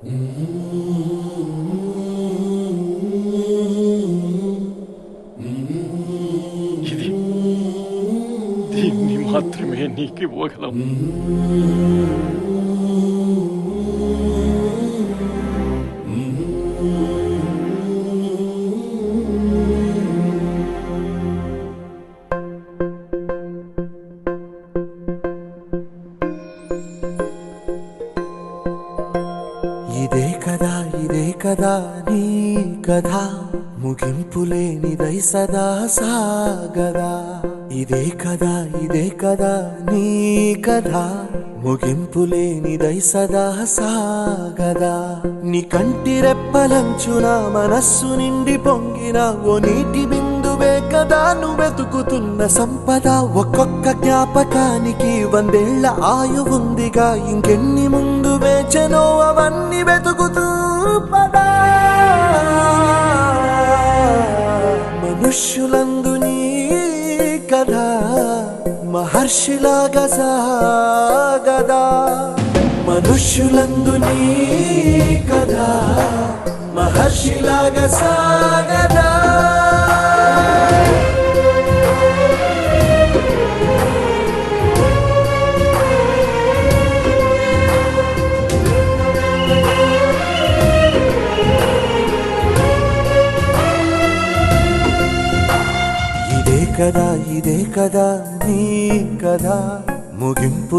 ఇది దీన్ని మాత్రమే నీకు ఇవ్వగలం. ఇదే కదా నీ కథ, ముగింపులేనిదై సదా సాగదా. ఇదే కదా నీ కథ, ముగింపులేనిదై సదా సాగదా. నీ కంటి రెప్పలంచున మనస్సు నిండి పొంగిన ఓ నీటి బిందువే కదా నువ్వెతుకుతున్న సంపద. ఒక్కొక్క జ్ఞాపకానికి 100 ఏళ్ల ఆయువుందిగా, ఇంకెన్ని ముందు వేచనో అవన్నీ వెతుకుతూ పదా. మనుష్యులందు నీ కథ మహర్షిలాగా సాగదా. మనుష్యులందు నీ కథ మహర్షిలాగా సాగదా. ఇదే కదా నీ కథ, ముగింపు